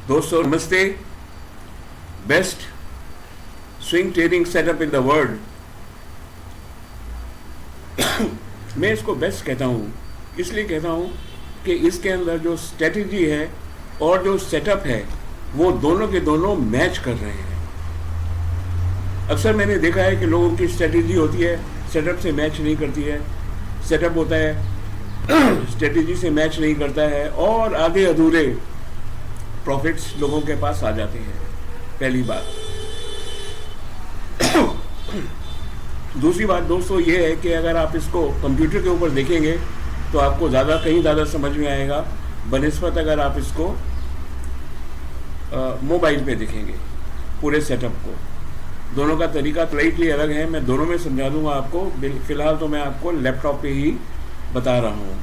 दोस्तों नमस्ते। Best swing trading setup in the world. मैं इसको बेस्ट कहता हूँ, इसलिए कहता हूँ कि इसके अंदर जो स्ट्रेटजी है और जो सेटअप है वो दोनों के दोनों मैच कर रहे हैं। अक्सर मैंने देखा है कि लोगों की स्ट्रेटजी होती है, सेटअप से मैच नहीं करती है, सेटअप होता है स्ट्रेटजी से मैच नहीं करता है और आधे अधूरे प्रॉफिट्स लोगों के पास आ जाते हैं। पहली बात। दूसरी बात दोस्तों ये है कि अगर आप इसको कंप्यूटर के ऊपर देखेंगे तो आपको कहीं ज़्यादा समझ में आएगा बनिस्बत अगर आप इसको मोबाइल पे देखेंगे पूरे सेटअप को। दोनों का तरीका स्लाइटली अलग है, मैं दोनों में समझा दूंगा आपको। फिलहाल तो मैं आपको लैपटॉप पे ही बता रहा हूँ।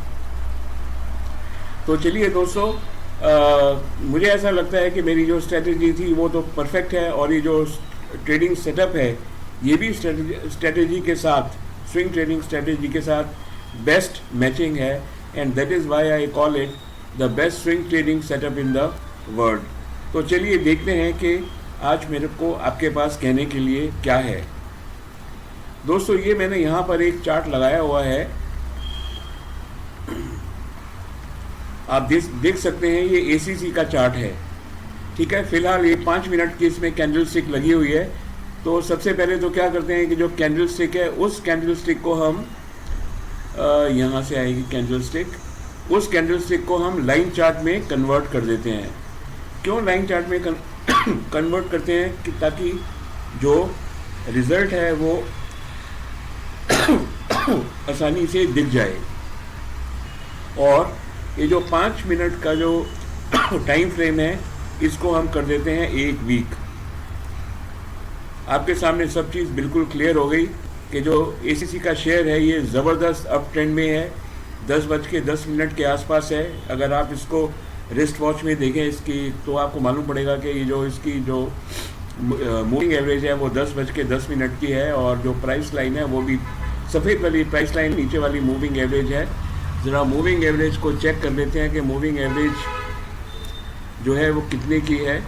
तो चलिए दोस्तों, मुझे ऐसा लगता है कि मेरी जो स्ट्रेटजी थी वो तो परफेक्ट है और ये जो ट्रेडिंग सेटअप है ये भी स्ट्रेटजी के साथ, स्विंग ट्रेडिंग स्ट्रेटजी के साथ बेस्ट मैचिंग है। And that is why I call it the best swing trading setup in the world. तो चलिए देखते हैं कि आज मेरे को आपके पास कहने के लिए क्या है। दोस्तों ये मैंने यहाँ पर एक चार्ट लगाया हुआ है, आप देख सकते हैं, ये एसीसी का चार्ट है। ठीक है, फिलहाल ये 5 मिनट की इसमें कैंडल स्टिक लगी हुई है। तो सबसे पहले तो क्या करते हैं कि जो कैंडल स्टिक है उस कैंडल स्टिक को हम यहाँ से आएगी कैंडल स्टिक, उस कैंडल स्टिक को हम लाइन चार्ट में कन्वर्ट कर देते हैं। क्यों लाइन चार्ट में कन्वर्ट करते हैं कि ताकि जो रिजल्ट है वो आसानी से दिख जाए। और ये जो 5 मिनट का जो टाइम फ्रेम है इसको हम कर देते हैं 1 वीक। आपके सामने सब चीज़ बिल्कुल क्लियर हो गई कि जो एसीसी का शेयर है ये ज़बरदस्त अप ट्रेंड में है, 10:10 के आसपास है। अगर आप इसको रिस्ट वॉच में देखें इसकी तो आपको मालूम पड़ेगा कि ये जो इसकी जो मूविंग एवरेज है वो 10:10 की है और जो प्राइस लाइन है वो भी सफ़ेद वाली प्राइस लाइन, नीचे वाली मूविंग एवरेज है। ज़रा मूविंग एवरेज को चेक कर लेते हैं कि मूविंग एवरेज जो है वो कितने की है।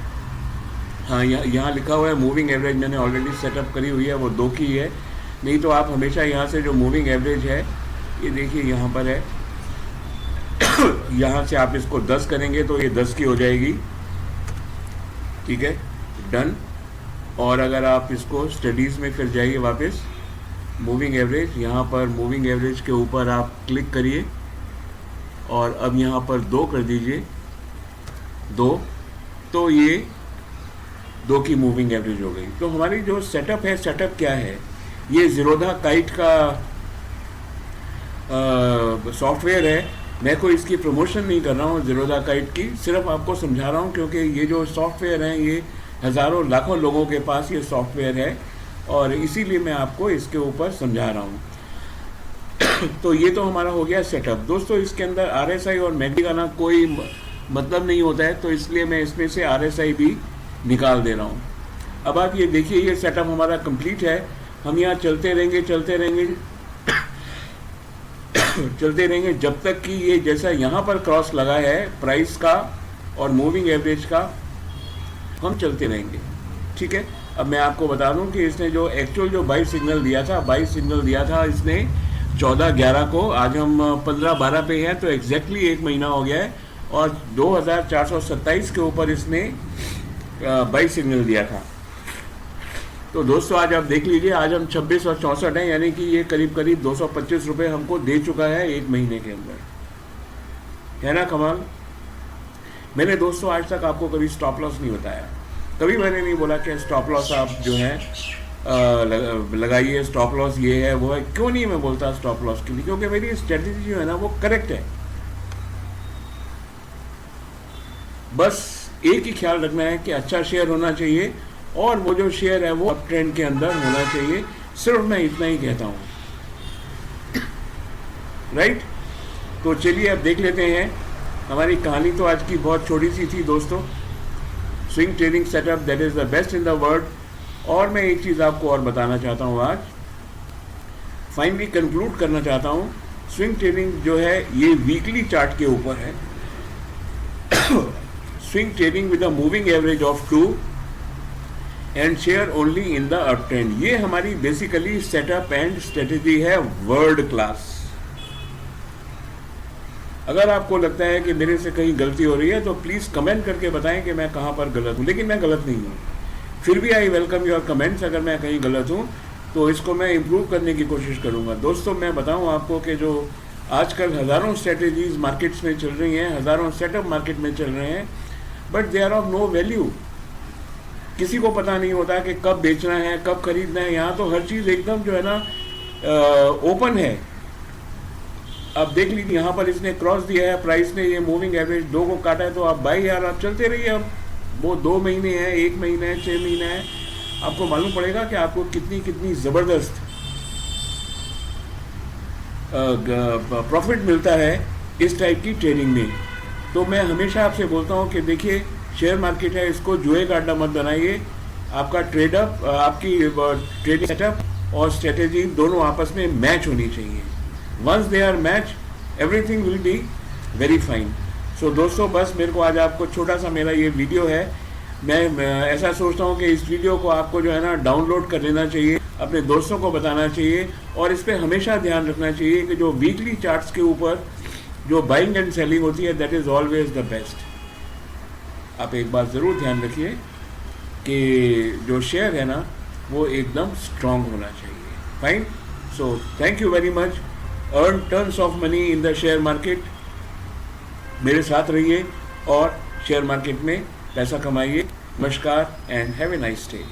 हाँ, यहाँ लिखा हुआ है मूविंग एवरेज, मैंने ऑलरेडी सेटअप करी हुई है, वो 2 की है। नहीं तो आप हमेशा यहाँ से जो मूविंग एवरेज है ये देखिए यहाँ पर है, यहाँ से आप इसको 10 करेंगे तो ये 10 की हो जाएगी। ठीक है, डन। और अगर आप इसको स्टडीज़ में फिर जाइए वापस, मूविंग एवरेज, यहाँ पर मूविंग एवरेज के ऊपर आप क्लिक करिए और अब यहाँ पर 2 कर दीजिए, 2, तो ये 2 की मूविंग एवरेज हो गई। तो हमारी जो सेटअप है, सेटअप क्या है, ये ज़ीरोधा काइट का सॉफ्टवेयर है। मैं कोई इसकी प्रमोशन नहीं कर रहा हूँ ज़ीरोधा काइट की, सिर्फ आपको समझा रहा हूँ क्योंकि ये जो सॉफ्टवेयर है ये हज़ारों लाखों लोगों के पास ये सॉफ्टवेयर है और इसीलिए मैं आपको इसके ऊपर समझा रहा हूँ। तो ये तो हमारा हो गया सेटअप। दोस्तों इसके अंदर RSI और मैकडी का ना कोई मतलब नहीं होता है, तो इसलिए मैं इसमें से RSI भी निकाल दे रहा हूँ। अब आप ये देखिए, ये सेटअप हमारा कंप्लीट है। हम यहाँ चलते रहेंगे जब तक कि ये जैसा यहाँ पर क्रॉस लगा है प्राइस का और मूविंग एवरेज का, हम चलते रहेंगे। ठीक है, अब मैं आपको बता दूं कि इसने जो एक्चुअल जो बाई सिग्नल दिया था इसने 14/11 को। आज हम 15/12 पे हैं, तो एग्जैक्टली 1 महीना हो गया है और 2427 के ऊपर इसने बाई सिग्नल दिया था। तो दोस्तों आज आप देख लीजिए, आज हम 26 और 64 हैं, यानी कि ये करीब 225 रुपये हमको दे चुका है 1 महीने के अंदर। है ना कमाल। मैंने दोस्तों आज तक आपको कभी स्टॉप लॉस नहीं बताया, कभी मैंने नहीं बोला कि स्टॉप लॉस आप जो है लगाइए, स्टॉप लॉस ये है वो है। क्यों नहीं मैं बोलता स्टॉप लॉस के लिए? क्योंकि मेरी स्ट्रेटजी जो है ना वो करेक्ट है। बस एक ही ख्याल रखना है कि अच्छा शेयर होना चाहिए और वो जो शेयर है वो अप ट्रेंड के अंदर होना चाहिए। सिर्फ मैं इतना ही कहता हूँ, राइट। तो चलिए अब देख लेते हैं। हमारी कहानी तो आज की बहुत छोटी सी थी दोस्तों। Swing trading setup that is the best in the world. और मैं एक चीज़ आपको और बताना चाहता हूँ, आज फाइनली कंक्लूड करना चाहता हूँ। स्विंग ट्रेडिंग जो है ये वीकली चार्ट के ऊपर है। swing trading with a moving average of 2 and share only in the uptrend। ये हमारी बेसिकली सेटअप एंड स्ट्रेटेजी है वर्ल्ड क्लास। अगर आपको लगता है कि मेरे से कहीं गलती हो रही है तो प्लीज़ कमेंट करके बताएं कि मैं कहाँ पर गलत हूँ, लेकिन मैं गलत नहीं हूँ। फिर भी आई वेलकम योर कमेंट्स। अगर मैं कहीं गलत हूँ तो इसको मैं इम्प्रूव करने की कोशिश करूँगा। दोस्तों, मैं बताऊँ आपको कि जो आजकल हज़ारों स्ट्रेटेजीज मार्केट्स में चल रही हैं, हज़ारों सेटअप मार्केट में चल रहे हैं, but they are of no value. किसी को पता नहीं होता कि कब बेचना है, कब खरीदना है। यहाँ तो हर चीज़ एकदम जो है ना ओपन है। अब देख लीजिए, यहाँ पर इसने क्रॉस दिया है, प्राइस ने ये मूविंग एवरेज 2 को काटा है, तो आप बाई यार आप चलते रहिए। अब वो 2 महीने हैं, 1 महीना है, 6 महीना है, आपको मालूम पड़ेगा कि आपको कितनी कितनी ज़बरदस्त प्रॉफिट मिलता है इस टाइप की ट्रेडिंग में। तो मैं हमेशा आपसे बोलता हूँ कि देखिए, शेयर मार्केट है, इसको जुए का अड्डा मत बनाइए। आपका ट्रेडअप, आपकी ट्रेडिंग सेटअप और स्ट्रेटेजी दोनों आपस में मैच होनी चाहिए। Once they are match, everything will be very fine. So दोस्तों, बस मेरे को आज आपको छोटा सा मेरा ये वीडियो है, मैं ऐसा सोचता हूँ कि इस वीडियो को आपको जो है ना डाउनलोड कर लेना चाहिए, अपने दोस्तों को बताना चाहिए, और इस पर हमेशा ध्यान रखना चाहिए कि जो वीकली चार्ट्स के ऊपर जो बाइंग एंड सेलिंग होती है, that is always the best. आप एक बात ज़रूर ध्यान रखिए कि जो शेयर है ना वो एकदम स्ट्रॉन्ग होना चाहिए। Fine. So thank you very much. Earn tons of money in the share market. मेरे साथ रहिए और शेयर मार्केट में पैसा कमाइए। नमस्कार and have a nice day.